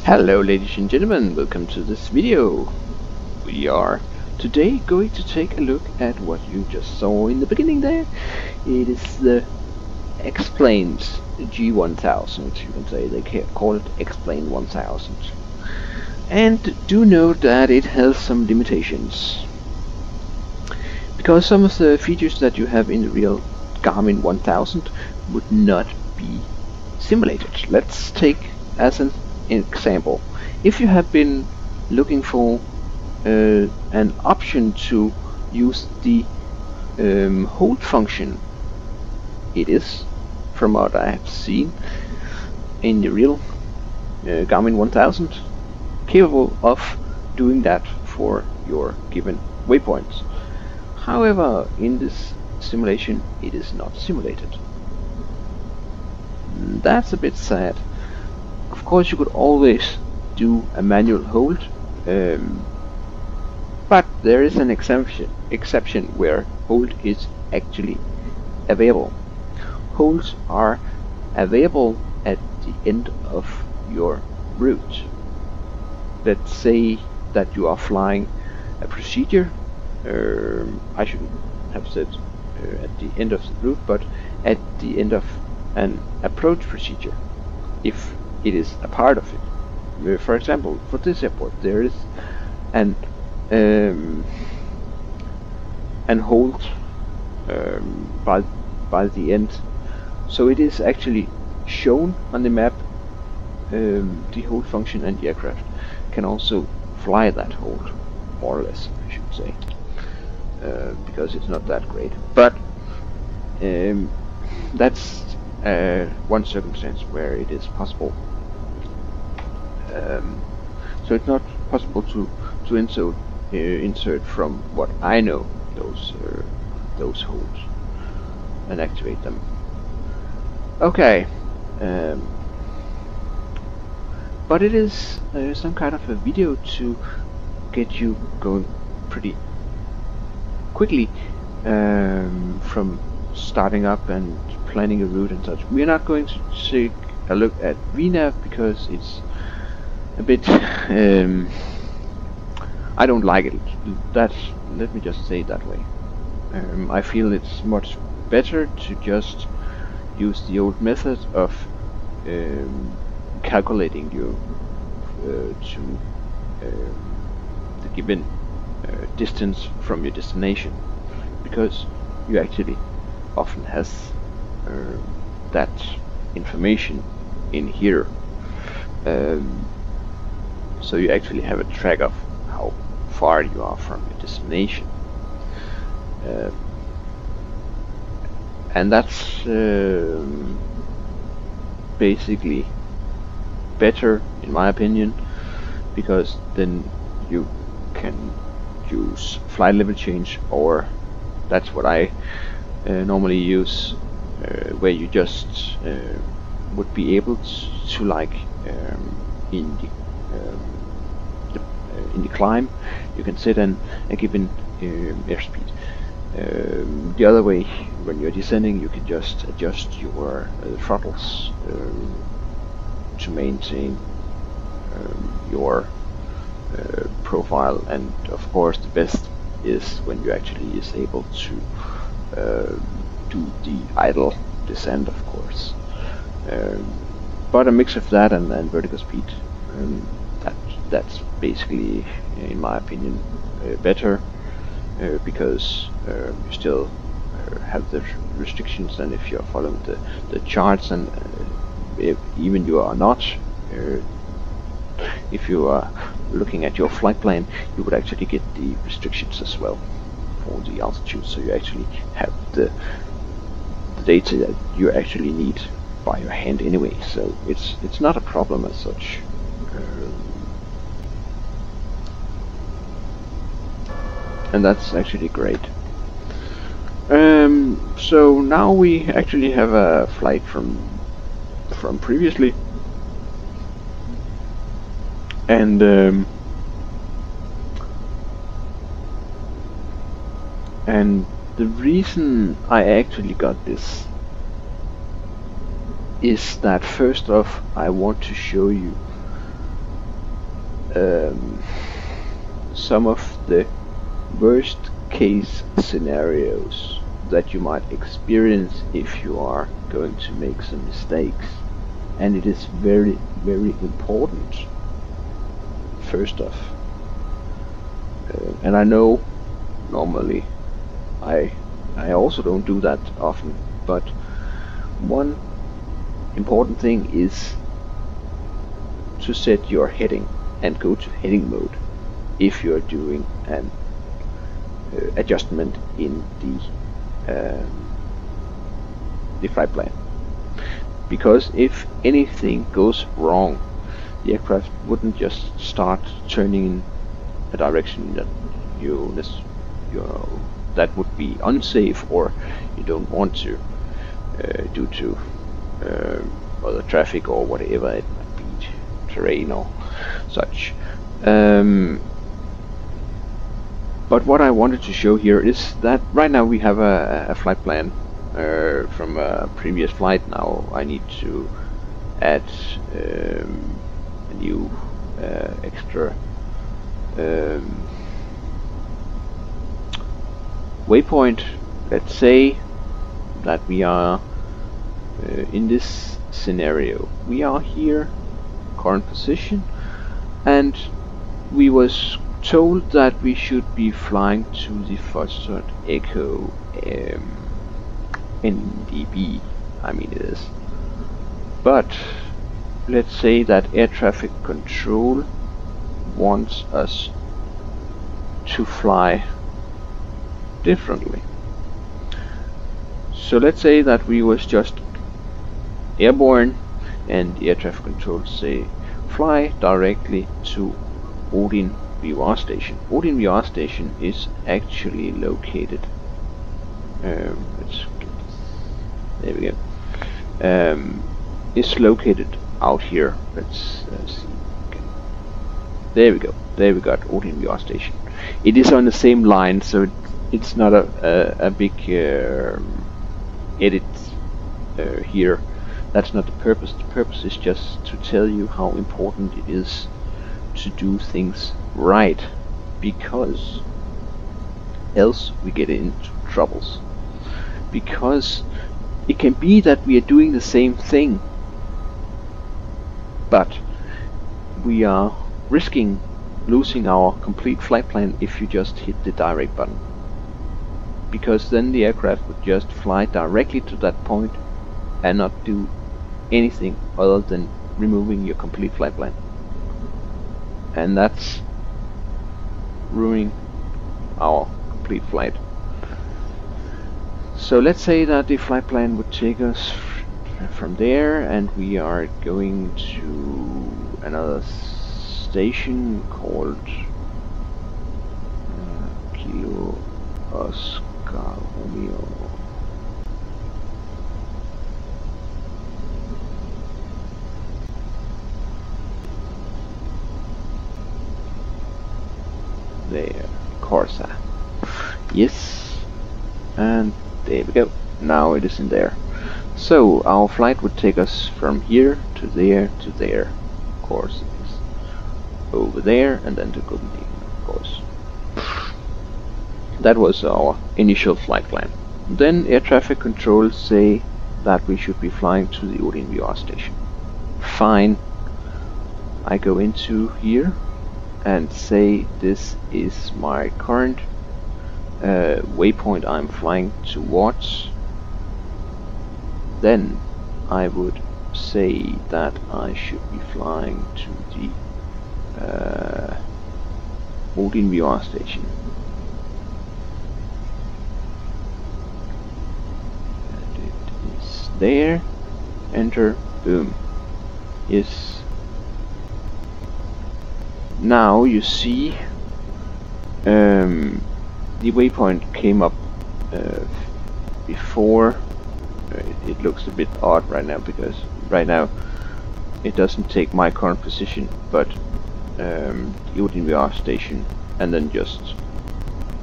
Hello ladies and gentlemen, welcome to this video. We are today going to take a look at what you just saw in the beginning there. It is the explained G1000, you can say. They call it explained 1000. And do note that it has some limitations, because some of the features that you have in the real Garmin 1000 would not be simulated. Let's take as an example. If you have been looking for an option to use the hold function, it is, from what I have seen in the real Garmin 1000, capable of doing that for your given waypoints. However, in this simulation it is not simulated. That's a bit sad. Of course, you could always do a manual hold, but there is an exception where hold is actually available. Holds are available at the end of your route. Let's say that you are flying a procedure. I shouldn't have said at the end of the route, but at the end of an approach procedure, if it is a part of it. For example, for this airport, there is an hold by the end, so it is actually shown on the map, the hold function, and the aircraft can also fly that hold, more or less, I should say, because it's not that great. But that's one circumstance where it is possible. So it's not possible to insert from what I know those holds and activate them. Okay, but it is some kind of a video to get you going pretty quickly from starting up and planning a route and such. We're not going to take a look at VNav because it's a bit I don't like it. Let me just say it that way. I feel it's much better to just use the old method of calculating you to the given distance from your destination, because you actually often has that information in here, so you actually have a track of how far you are from your destination, and that's basically better in my opinion, because then you can use flight level change, or that's what I normally use, where you just would be able to like in the climb, you can set a given airspeed. The other way, when you're descending, you can just adjust your throttles to maintain your profile, and of course the best is when you actually is able to do the idle descent, of course. But a mix of that and vertical speed, that's basically, in my opinion, better, because you still have the restrictions, and if you're following the charts, and if even you are not, if you are looking at your flight plan, you would actually get the restrictions as well for the altitude, so you actually have the data that you actually need by your hand anyway, so it's not a problem as such. And that's actually great. So now we actually have a flight from previously, and the reason I actually got this is that, first off, I want to show you some of the worst case scenarios that you might experience if you are going to make some mistakes. And it is very, very important, first off. And I know normally I also don't do that often, but one important thing is to set your heading and go to heading mode if you're doing an adjustment in the flight plan. Because if anything goes wrong, the aircraft wouldn't just start turning in a direction that that would be unsafe, or you don't want to, due to other traffic or whatever it might be, terrain or such. But what I wanted to show here is that right now we have a flight plan from a previous flight. Now I need to add a new extra waypoint. Let's say that we are in this scenario. We are here, current position, and we was told that we should be flying to the Foxtrot Echo NDB. I mean it is. But let's say that air traffic control wants us to fly differently. So let's say that we was just airborne and the air traffic control say fly directly to Odin VR station. Odin VR station is actually located. There we go. It's located out here. Let's see. Okay. There we go. There we got Odin VR station. It is on the same line, so it's not a big edit here. That's not the purpose. The purpose is just to tell you how important it is to do things right, because else we get into troubles. Because it can be that we are doing the same thing, but we are risking losing our complete flight plan if you just hit the direct button. Because then the aircraft would just fly directly to that point and not do anything other than removing your complete flight plan. And that's ruining our complete flight. So let's say that the flight plan would take us from there, and we are going to another station called Kilo Oscar Romeo. There, Corsa. Yes, and there we go. Now it is in there. So our flight would take us from here to there to there. Of course, it is over there and then to Copenhagen, of course. That was our initial flight plan. Then air traffic control say that we should be flying to the Odin VR station. Fine. I go into here and say this is my current waypoint I'm flying towards. Then I would say that I should be flying to the Odin VR station. And it is there. Enter. Boom. Yes. Now you see the waypoint came up before. It looks a bit odd right now, because right now it doesn't take my current position, but the Odin VR station, and then just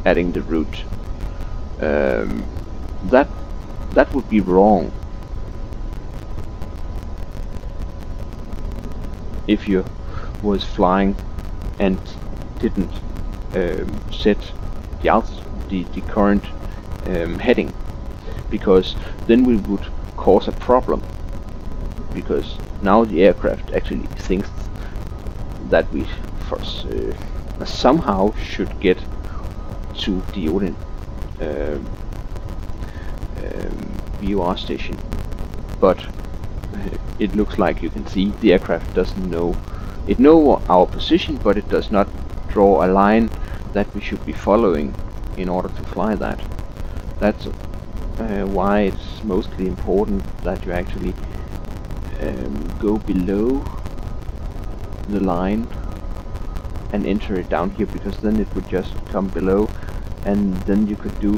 adding the route. That would be wrong if you was flying and didn't set the current heading, because then we would cause a problem, because now the aircraft actually thinks that we somehow should get to the Odin VOR station, but it looks like, you can see, the aircraft doesn't know. It knows our position, but it does not draw a line that we should be following in order to fly that. That's why it's mostly important that you actually go below the line and enter it down here, because then it would just come below, and then you could do,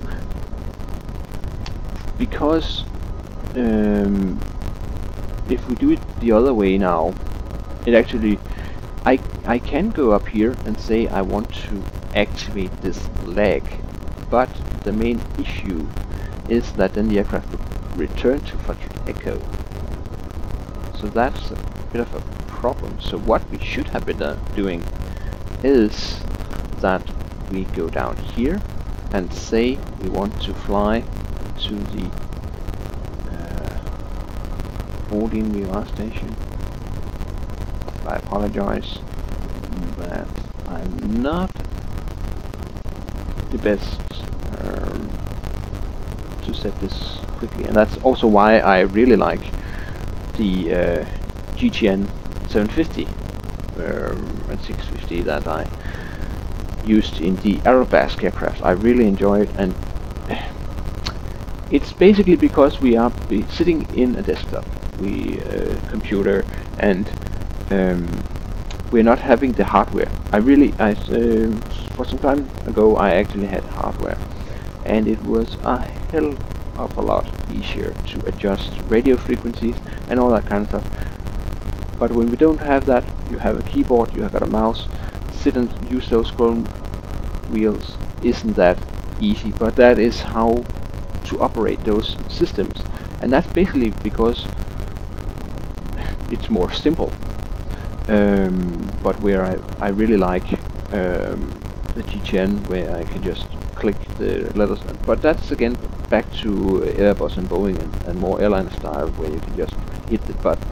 because if we do it the other way now, it actually, I can go up here and say I want to activate this leg, but the main issue is that then the aircraft would return to Foxtrot Echo. So that's a bit of a problem. So what we should have been doing is that we go down here and say we want to fly to the Odin VOR station. I apologize that I'm not the best to set this quickly, and that's also why I really like the G1000 750 and 650 that I used in the Aerobask aircraft. I really enjoy it, and it's basically because we are sitting in a desktop, computer, and we're not having the hardware. For some time ago I actually had hardware, and it was a hell of a lot easier to adjust radio frequencies and all that kind of stuff. But when we don't have that, you have a keyboard, you have got a mouse, sit and use those scroll wheels isn't that easy, but that is how to operate those systems, and that's basically because it's more simple. But where I really like the G10, where I can just click the letters, but that's again back to Airbus and Boeing and more airline style, where you can just hit the button,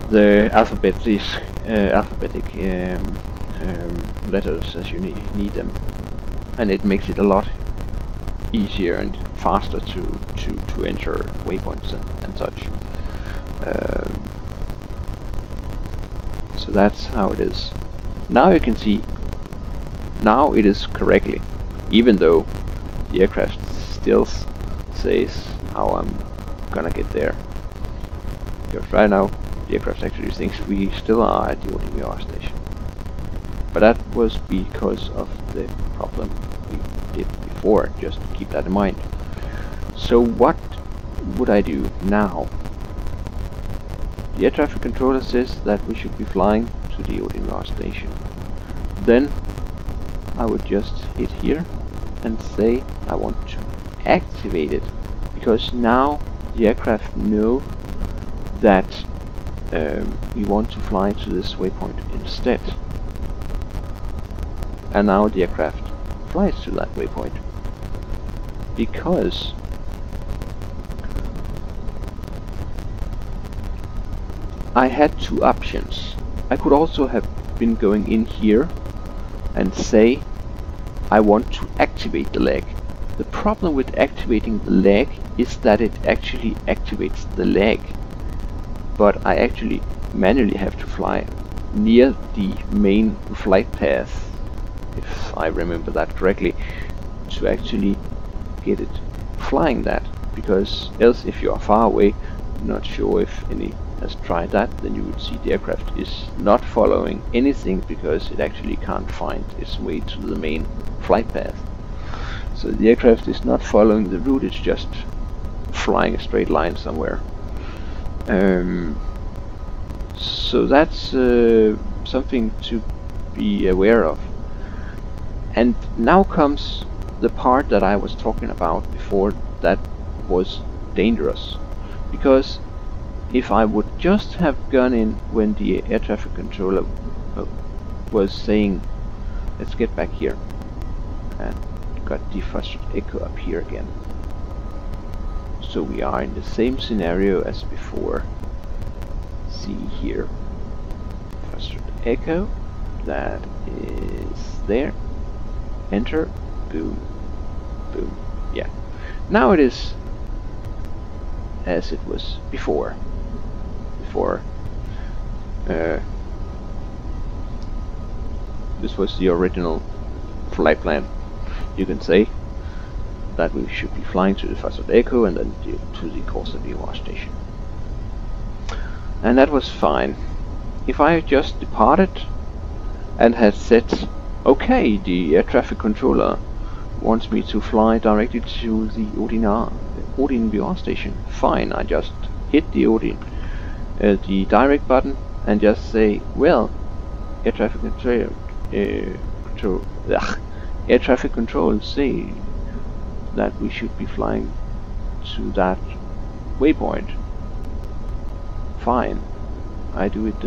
the alphabetic letters as you need them, and it makes it a lot easier and faster to enter waypoints and such. So that's how it is. Now you can see, now it is correctly, even though the aircraft still says how I'm gonna get there. Because right now the aircraft actually thinks we still are at the Odin VOR station. But that was because of the problem we did before, just keep that in mind. So what would I do now? The air traffic controller says that we should be flying to the Odin VOR station. Then I would just hit here and say I want to activate it, because now the aircraft know that we want to fly to this waypoint instead. And now the aircraft flies to that waypoint, because I had two options. I could also have been going in here and say I want to activate the leg. The problem with activating the leg is that it actually activates the leg, but I actually manually have to fly near the main flight path, if I remember that correctly, to actually get it flying that, because else if you are far away, not sure if any has tried that, then you would see the aircraft is not following anything, because it actually can't find its way to the main flight path. So the aircraft is not following the route, it's just flying a straight line somewhere. So that's something to be aware of. And now comes the part that I was talking about before that was dangerous, because if I would just have gone in when the air traffic controller was saying, let's get back here, and got defrosted echo up here again. So we are in the same scenario as before. See here, defrosted echo, that is there. Enter, boom, boom. Yeah. Now it is as it was before. This was the original flight plan. You can say that we should be flying to the Fastest Echo and then to the Corsa VOR station. And that was fine. If I just departed and had said, okay, the air traffic controller wants me to fly directly to the Odin VOR station, fine, I just hit the the direct button and just say, well, air traffic control say that we should be flying to that waypoint. Fine, I do it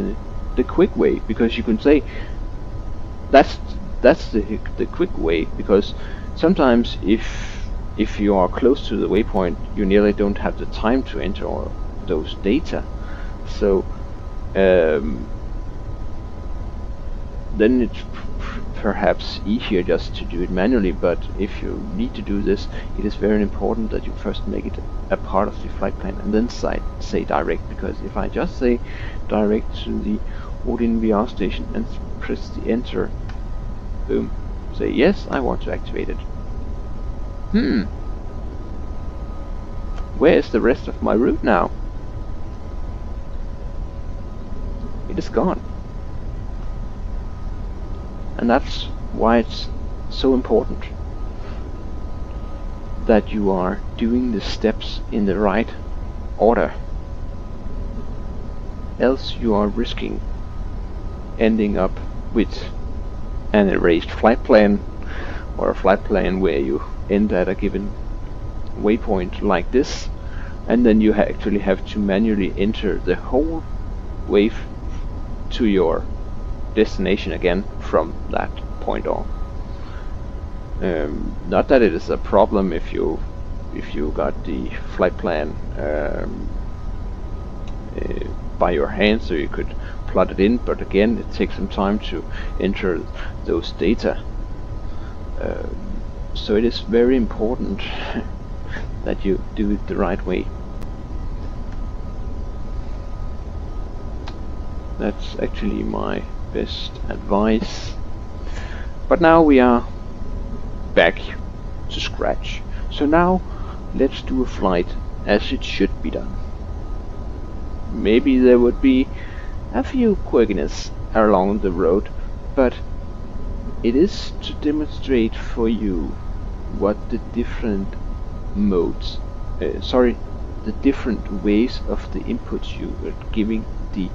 the quick way, because you can say that's the quick way, because sometimes if you are close to the waypoint, you nearly don't have the time to enter those data. So then it's perhaps easier just to do it manually, but if you need to do this, it is very important that you first make it a part of the flight plan and then say direct, because if I just say direct to the Odin VOR station and press the enter, boom, say yes, I want to activate it. Where is the rest of my route now? It is gone. And that's why it's so important that you are doing the steps in the right order. Else you are risking ending up with an erased flight plan, or a flight plan where you end at a given waypoint like this, and then you actually have to manually enter the whole wave to your destination again from that point on. Not that it is a problem if you got the flight plan by your hand, so you could plot it in, but again it takes some time to enter those data. So it is very important that you do it the right way. That's actually my best advice. But now we are back to scratch. So now let's do a flight as it should be done. Maybe there would be a few quirkiness along the road, but it is to demonstrate for you what the different modes, the different ways of the inputs you are giving the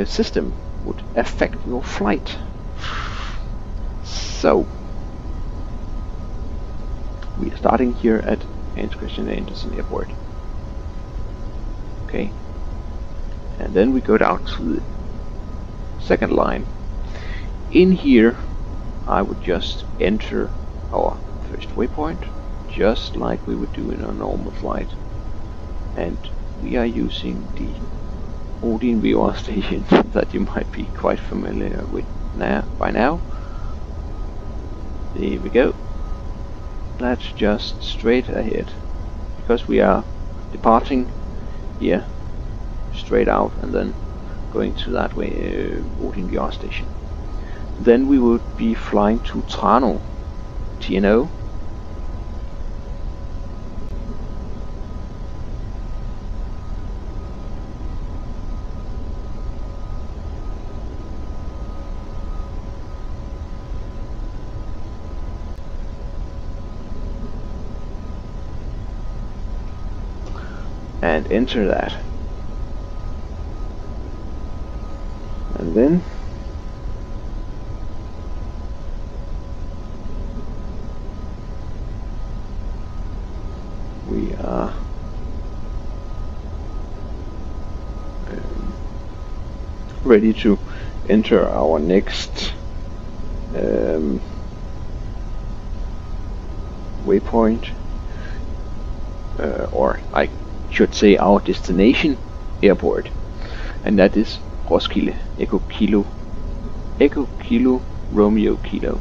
system would affect your flight. So we are starting here at Hans Christian Andersen Airport. Okay, and then we go down to the second line. In here I would just enter our first waypoint, just like we would do in a normal flight, and we are using the Odin VOR station that you might be quite familiar with by now. There we go. That's just straight ahead, because we are departing here straight out and then going to that way, Odin VOR station. Then we would be flying to Trano, TNO. And enter that. And then we are ready to enter our next waypoint, or I should say our destination airport, and that is Roskilde, Echo Kilo Romeo Kilo.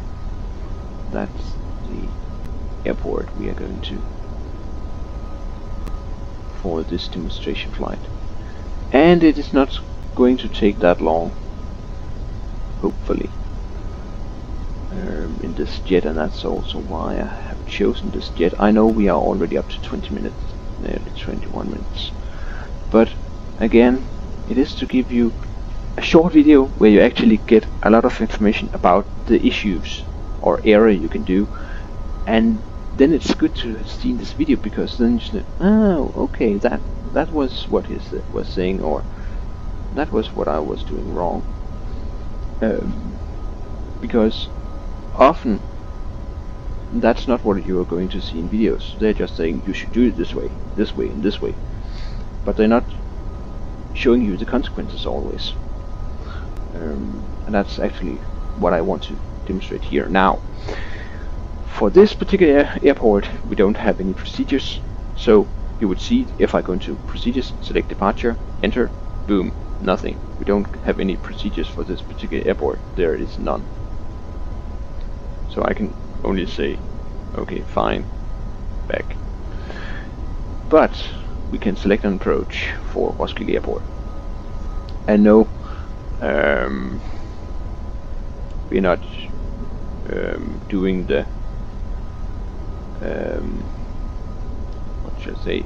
That's the airport we are going to for this demonstration flight, and it is not going to take that long, hopefully, in this jet, and that's also why I have chosen this jet. I know we are already up to 20 minutes, nearly 21 minutes, but again, it is to give you a short video where you actually get a lot of information about the issues or error you can do, and then it's good to have seen this video, because then you say, oh, okay, that was what he was saying, or that was what I was doing wrong. Because often that's not what you are going to see in videos. They're just saying you should do it this way, and this way, but they're not showing you the consequences always. And that's actually what I want to demonstrate here now. For this particular airport, we don't have any procedures, so you would see if I go into procedures, select departure, enter, boom, nothing. We don't have any procedures for this particular airport. There is none. So I can only say, okay, fine, back. But we can select an approach for Roskilde Airport. And no, we're not doing the what should I say,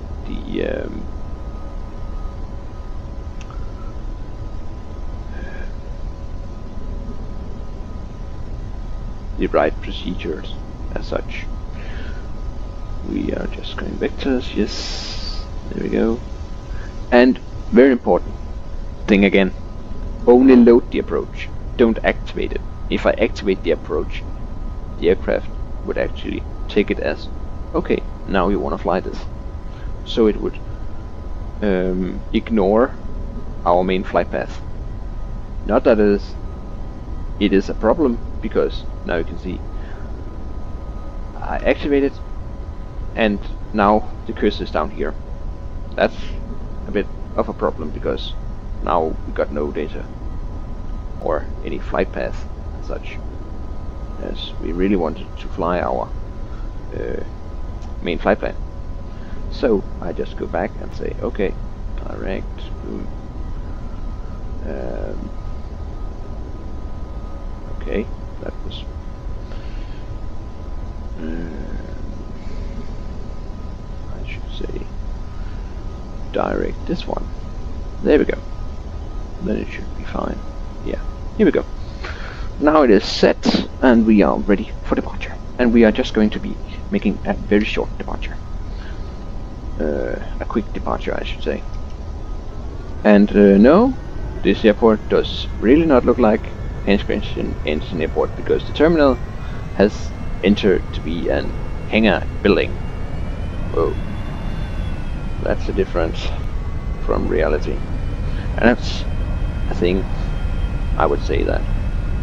the right procedures as such. We are just going vectors, yes, there we go. And very important thing again, only load the approach, don't activate it. If I activate the approach, the aircraft would actually take it as, okay, now you want to fly this. So it would ignore our main flight path. Not that it is a problem, because now you can see I activate it, and now the cursor is down here. That's a bit of a problem, because now we got no data or any flight path as such, as we really wanted to fly our main flight plan. So I just go back and say, okay, direct, boom. Okay, that was I should say direct this one. There we go. Then it should be fine. Yeah, here we go. Now it is set, and we are ready for departure. And we are just going to be making a very short departure. A quick departure, I should say. And no, this airport does really not look like Hans-Christian Andersen Airport, because the terminal has entered to be an hangar building. Whoa, that's a difference from reality. And that's a thing I would say that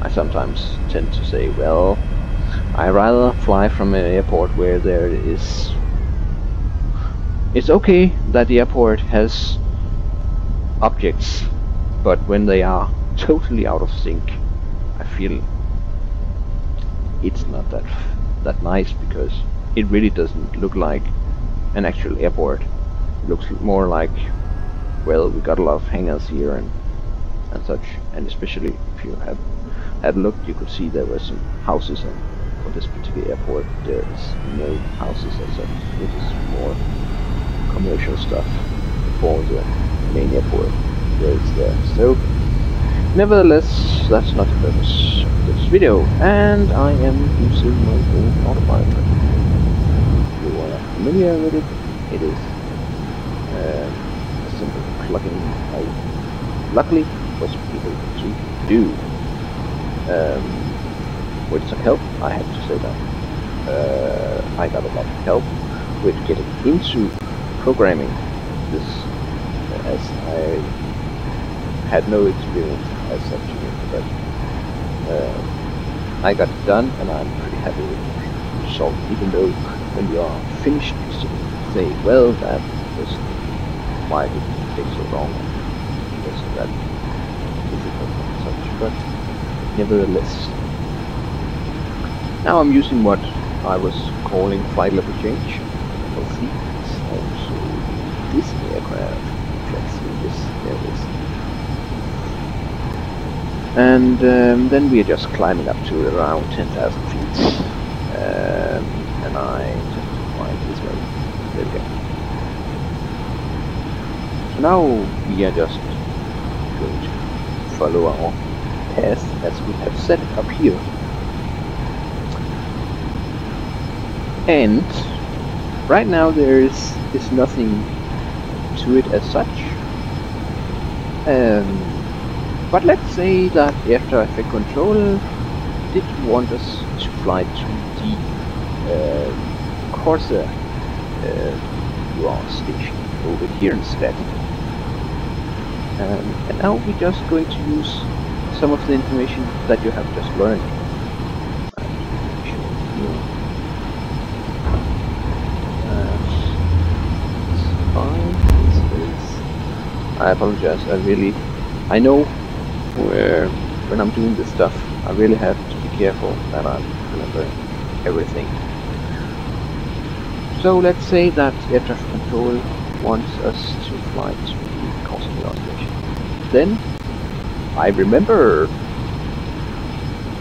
I sometimes tend to say, well, I rather fly from an airport where there is... It's okay that the airport has objects, but when they are totally out of sync, I feel it's not that nice, because it really doesn't look like an actual airport. It looks more like, well, we got a lot of hangars here and such, and especially if you have had a look, you could see there were some houses, and for this particular airport there is no houses as such. It is more commercial stuff for the main airport where it's there. So nevertheless, that's not the purpose of this video, and I am using my own autopilot. If you are familiar with it, it is a simple plugin I luckily was able to do. With some help, I have to say that I got a lot of help with getting into programming this, as I had no experience as such here, but I got it done, and I'm pretty happy with the result, even though when you are finished, you still say, well, that was why did it take so long, was that difficult and such, but nevertheless. Now I'm using what I was calling flight level change. We'll see. It's also this aircraft. Let's see this. There it is. And then we are just climbing up to around 10,000 feet. And I tend to fly this way. There we go. So now we are just going to follow our path as we have set it up here. And right now there is nothing to it as such. But let's say that air traffic control did want us to fly to the Corsa station over here instead. And now we're just going to use some of the information that you have just learned. I apologize, I know when I'm doing this stuff, I really have to be careful that I'm remembering everything. So let's say that air traffic control wants us to fly to the Corsa station. Then, I remember,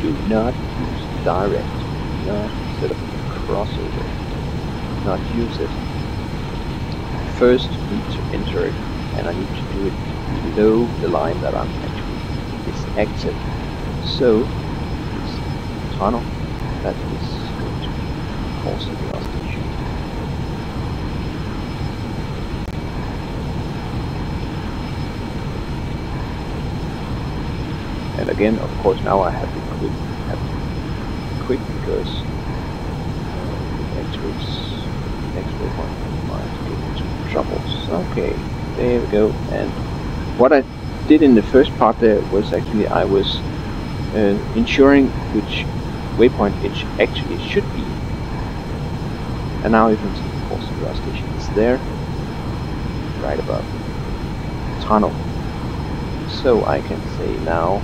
do not use direct, do not set up a crossover, do not use it. First need to enter it, and I need to do it below the line that I'm actually is active. So this tunnel that is going to Corsa station. And again, of course, now I have to be quick because the next waypoint might get into troubles. Okay. There we go. And what I did in the first part there was actually I was ensuring which waypoint it actually should be. And now you can see the Corsa station is there, right above the tunnel. So I can say now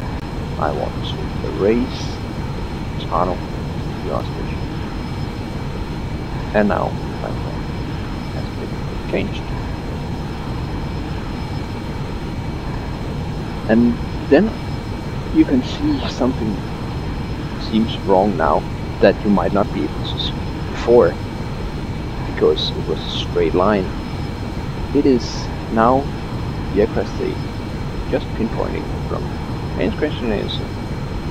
I want to erase tunnel station. And now the platform has been changed. And then you can see something seems wrong now that you might not be able to see before because it was a straight line. It is now the aircraft say just pinpointing from Anscratch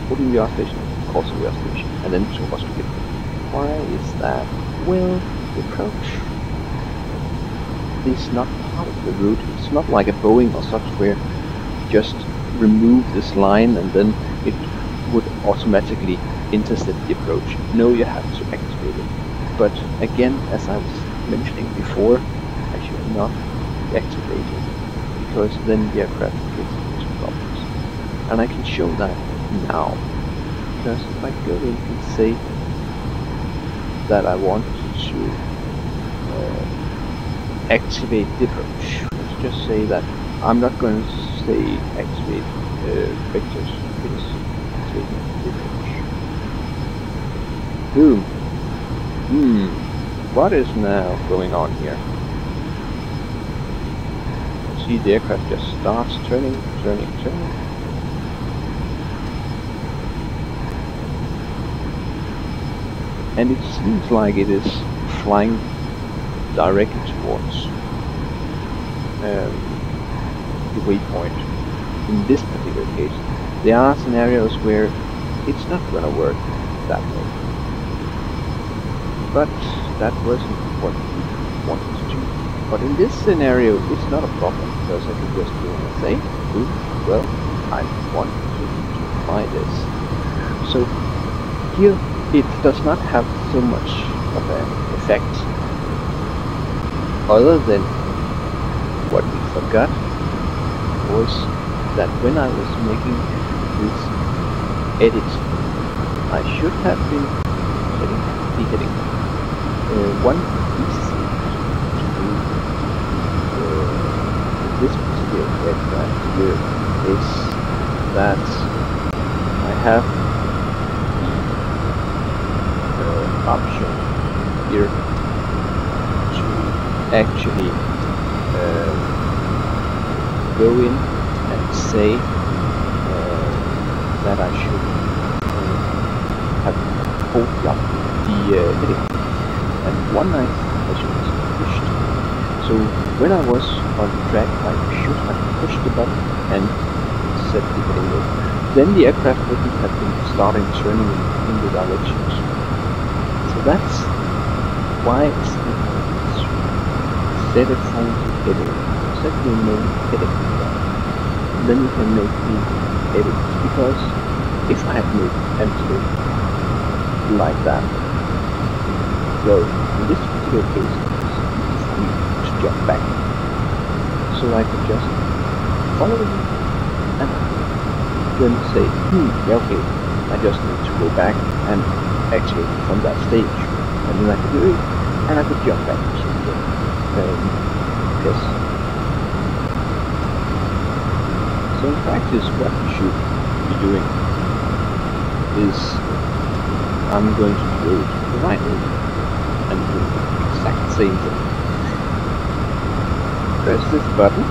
Holding the station, Corsa station, and then to Roskilde. Why is that? Well, the approach is not part of the route. It's not like a Boeing or such where just remove this line and then it would automatically intercept the approach. No, you have to activate it. But again, as I was mentioning before, I should not activate it because then the aircraft gets into problems. And I can show that now because if I go in and say that I want to activate the approach, let's just say that I'm not going to say activate vectors, it is activating the approach. Boom. What is now going on here? See, the aircraft just starts turning. And it seems like it is flying directly towards the waypoint. In this particular case, there are scenarios where it's not going to work that way. But that wasn't what we wanted to do. But in this scenario, it's not a problem because I can just go and say, well, I want to fly this. So here it does not have so much of an effect other than what we forgot was that when I was making is edit. I should have been heading. One easy thing to do with this particular aircraft here is that I have the option here to actually go in and say that I should have hold up the heading. And one night I should have pushed. So when I was on track, I should have pushed the button and set the heading mode. Then the aircraft wouldn't have been starting turning in the directions. So that's why it's important to set a phone to heading. Set the main heading. And then you can make the edits, because if I had made a mistake like that, well, in this particular case, it's easy for me to jump back. So I could just follow it and then say, yeah, okay, I just need to go back and activate from that stage. And then I could do it, and I could jump back to the yes. So in practice, what you should be doing is I'm going to do it the right way and do the exact same thing. Press this button,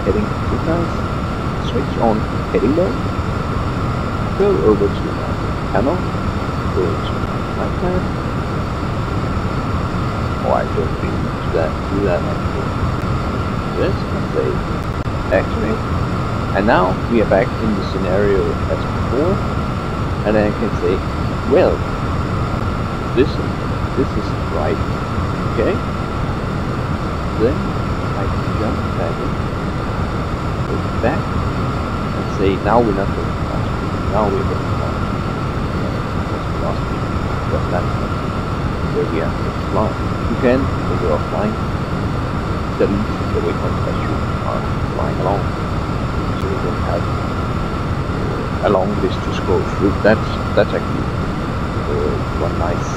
heading exercise, switch on heading mode, go over to my panel, go to my flight plan. Oh, I don't really do that actually. This and say activate, and now we are back in the scenario as before, and then I can say, well, this isn't right, okay? Then I can jump back in, go back, and say, now we're not going to fly. Now we're going to fly. Because that's not where we are going to fly. You can, when you are flying, delete the waypoint that you are flying along. So you don't have a long list to scroll through. That's actually one nice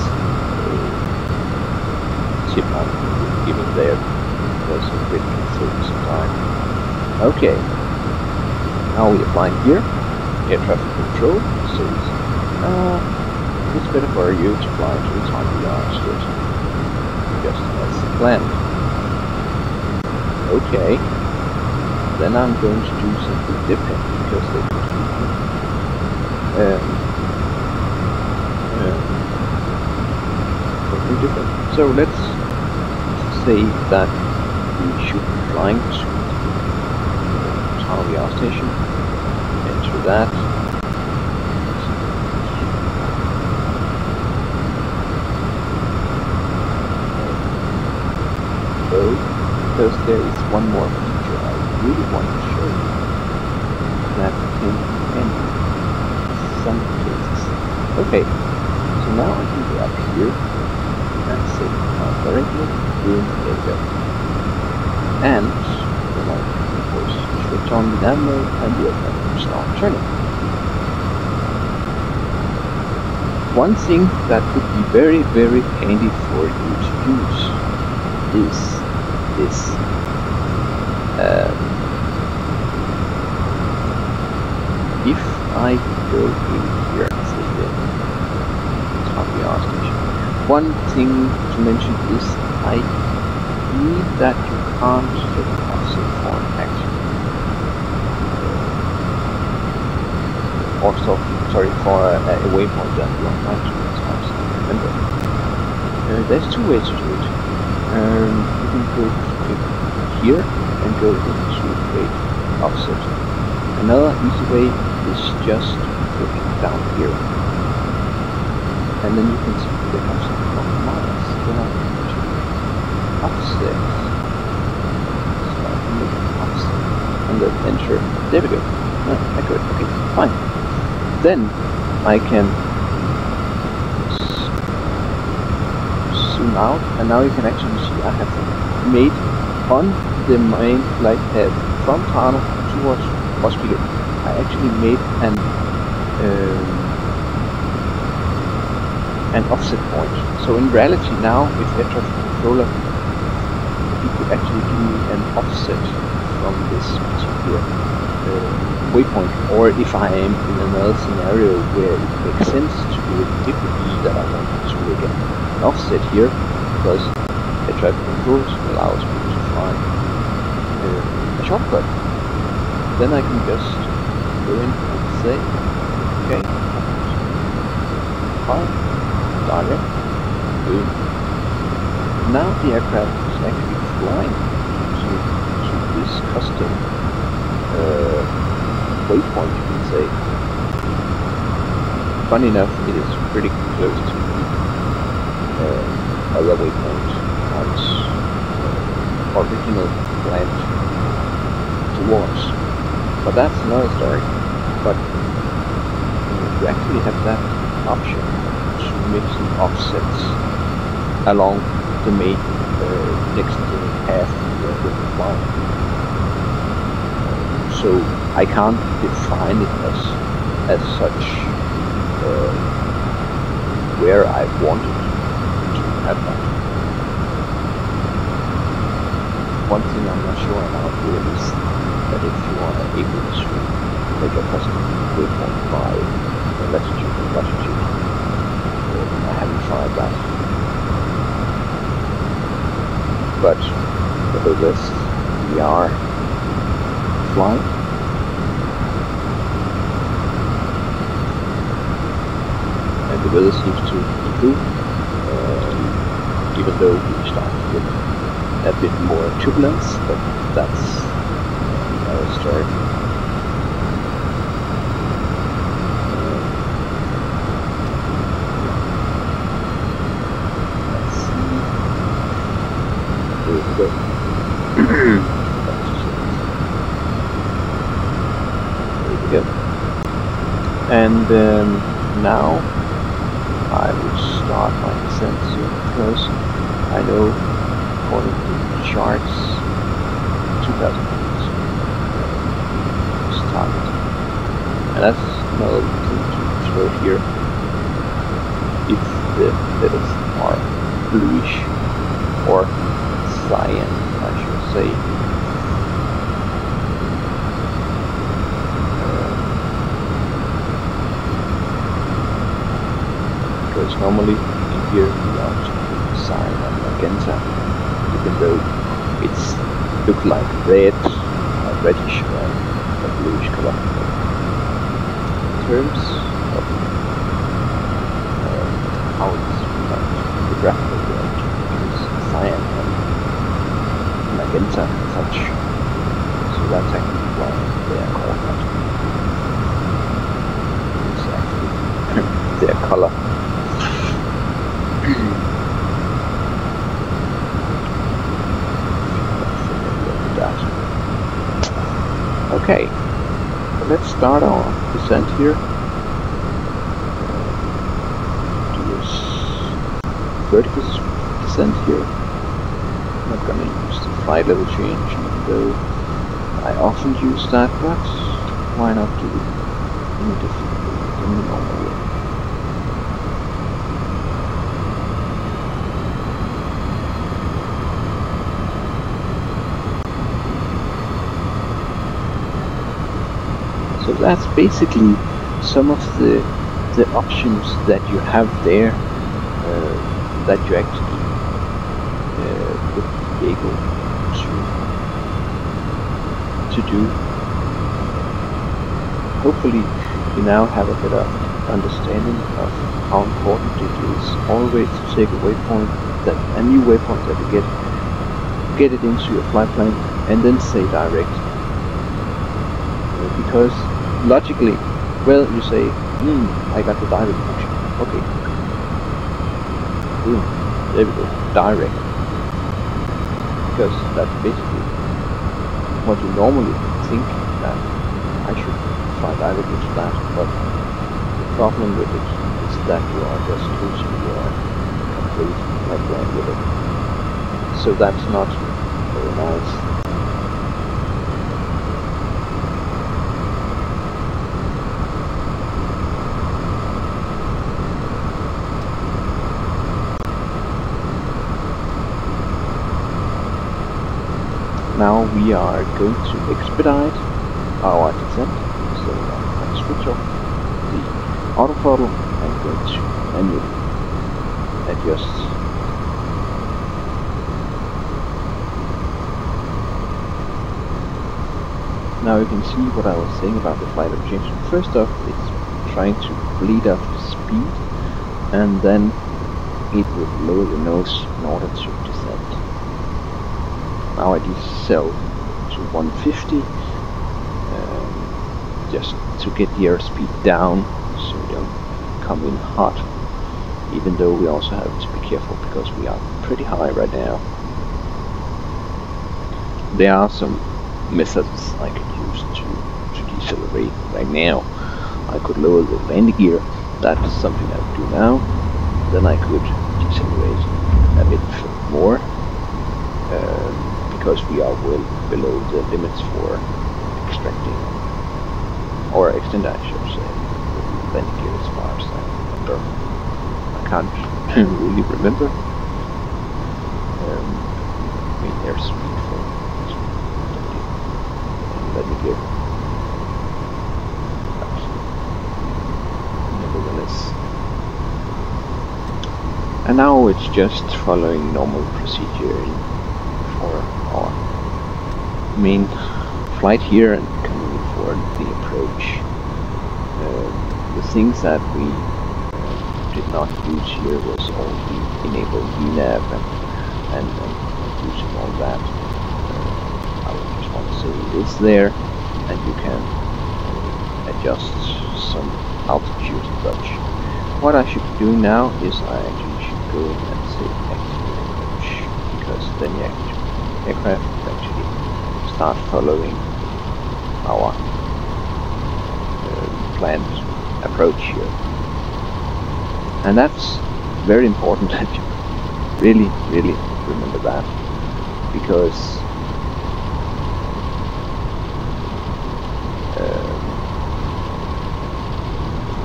tip I'm giving there, because it really can save some time. Okay, now we are flying here. Air traffic control says it's better for you to fly to the time we are starting, just as planned. Okay, then I'm going to do something different, because they could something different. So let's say that we should be flying to Tarviar station. Enter that. Because there is one more feature I really want to show you that can end in some cases. Okay, so now I can go up here and say directly in area. And then I can of course switch on the nav mode and the aircraft will start turning. One thing that would be very, very handy for you to use is this if I go in here and say the Tarviar station, one thing to mention is I need that you can't set an offset for an action. Also, sorry, for a waypoint that you are trying to remember. There's two ways to do it. You can go click here and go into create offset. Another easy way is just clicking down here, and then you can see there comes some miles. Then I can to offset. So I can make an offset and then enter. There we go. Accurate. Okay, fine. Then I can zoom out, and now you can actually see I have made on the main flight path from Tano towards Roskilde. I actually made an offset point. So in reality now, if air traffic controller, he could actually give me an offset from this particular waypoint, or if I am in another scenario where it makes sense to do it, it would be that I want to make an offset here, because air traffic controls allows me to fly a shortcut. Then I can just go in and say, okay, fine, direct, boom. Now the aircraft is actually flying to this custom waypoint, you can say. Funny enough, it is pretty close to the other waypoint I was originally planned towards. But that's another story. But you actually have that option to make some offsets along the main next path you are going to fly. So I can't define it as such where I wanted to have that. One thing I'm not sure about here is that if you are able to make a custom waypoint by latitude and longitude, I haven't tried that. But nevertheless, we are flying. And the weather seems to improve, even though we started with a bit more turbulence, but that's another story. Let's see. Here we go. There we go. And now I will start my descent soon, because I know, according to the charts, 2,000 feet is target. And that's another thing to show here. If the letters are bluish or cyan, I should say, because normally in here we are to cyan and magenta, even though it's look like red, reddish or a bluish color. In terms of how it's done in the graphical world, it's cyan and magenta and such. So that's actually why they are called that. It's actually their color. Okay, so let's start our descent here. Do this vertical descent here. I'm not going to use the flight level change, even though I often use that, but why not do it in a different way than the normal way? So that's basically some of the options that you have there, that you actually would be able to do. Hopefully you now have a better understanding of how important it is always to take a waypoint, a new waypoint that you get it into your flight plan and then say direct. Because logically, well, you say, I got the direct function. Okay. Boom. There we go. Direct. Because that's basically what you normally think, that I should fly directly to that. But the problem with it is that you are just losing your complete flight plan with it. So that's not very nice. are going to expedite our descent, so I'm going to switch off the auto throttle and go to manually adjust. Now you can see what I was saying about the flight objection. First off, it's trying to bleed up the speed, and then it would lower the nose in order to descend. Now I decel to 150, just to get the airspeed down so we don't come in hot, even though we also have to be careful because we are pretty high right now. There are some methods I could use to decelerate right now. I could lower the landing gear, that's something I would do now. Then I could decelerate a bit more, because we are well below the limits for extracting, or extend I should say, the landing gear as far as I remember. I can't really remember. Airspeed for landing gear. Nevertheless. And now it's just following normal procedure for our main flight here and coming in for the approach. The things that we did not use here was all the enable VNAV and using all that. I would just want to say it is there, and you can adjust some altitude and such. What I should be doing now is I actually should go in and say activate approach, because then the aircraft will actually start following our planned approach here. And that's very important that you really remember that, because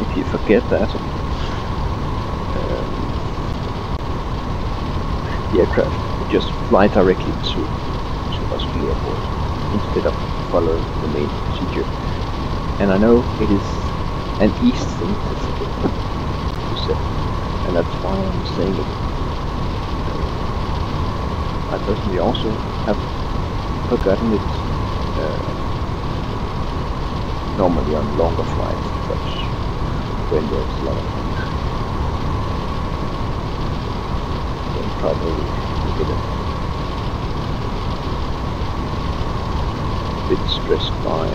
if you forget that, the aircraft would just fly directly to Roskilde Airport instead of following the main procedure. And I know it is an easy thing to forget to say, and that's why I'm saying it. I personally also have forgotten it normally on longer flights, but when there's a lot of things, then probably you get a bit stressed by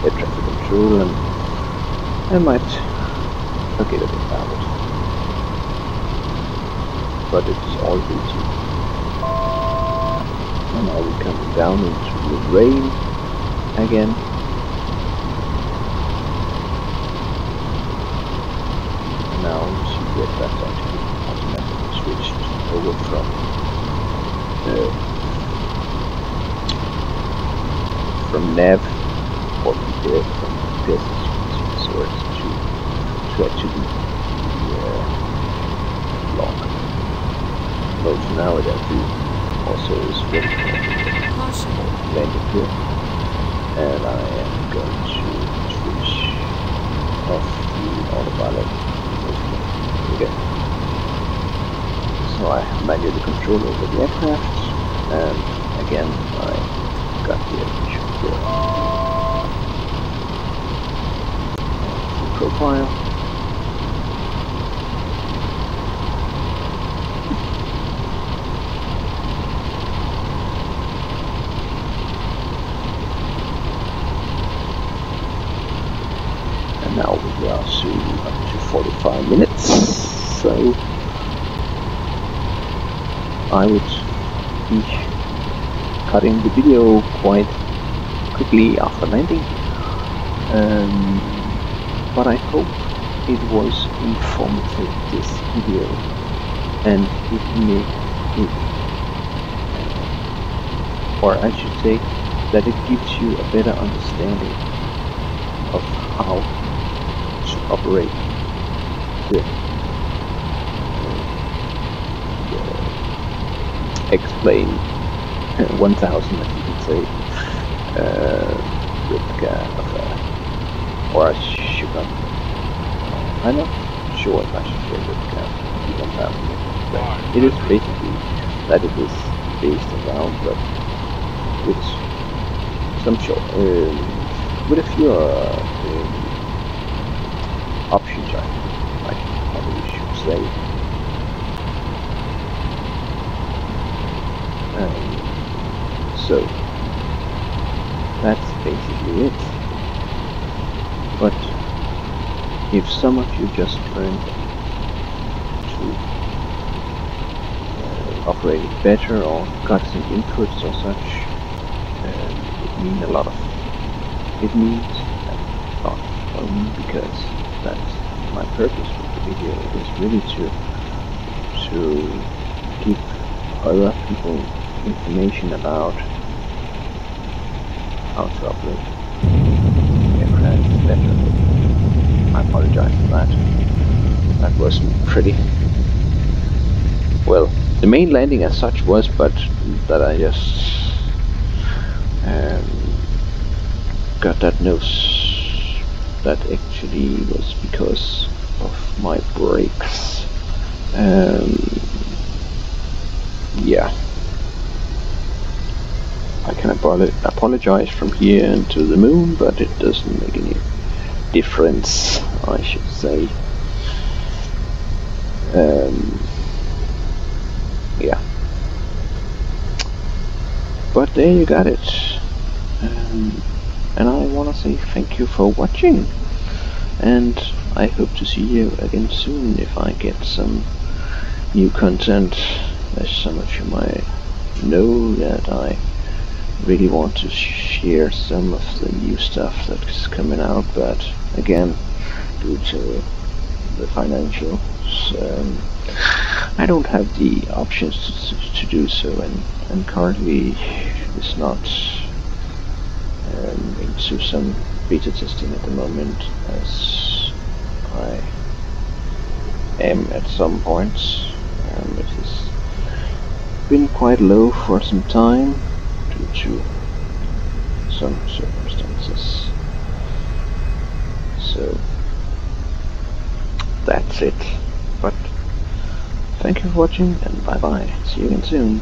air traffic control, and I might forget a bit about it. But it's all routine. And now we're coming down into the rain again. And now you see the aircraft actually automatically switched over from nav or from GPS source to actually log. But now what I do also is ready for landing here, and I am going to switch off the autopilot. Okay. So I manually control over the aircraft, and again I got the aviation here. Profile. And now we are soon up to 45 minutes, so I would be cutting the video quite quickly after landing. But I hope it was informative, this video, and it made it, or I should say that it gives you a better understanding of how to operate the X-Plane 1000, as you can say, replica of a, or I should not, I'm not sure if I should say replica of G1000, but it is basically that it is based around, but with some short, with a few options, I probably should say. So that's basically it. But if some of you just learned to operate it better or got some inputs or such, it means a lot of. It means a lot only because that's my purpose with the video. It is really to give other people information about how to operate aircraft better. I apologize for that. That wasn't pretty. Well, the main landing as such was, but that I just got that nose. That actually was because of my brakes. Yeah. I can apologize from here into the moon, but it doesn't make any difference, I should say. Yeah. But there you got it. And I want to say thank you for watching. And I hope to see you again soon if I get some new content. As some of you might know that I really want to share some of the new stuff that's coming out, but again, due to the financials, I don't have the options to do so, and currently it's not into some beta testing at the moment, as I am at some points. It has been quite low for some time due to some circumstances. So that's it. But thank you for watching, and bye bye. See you again soon.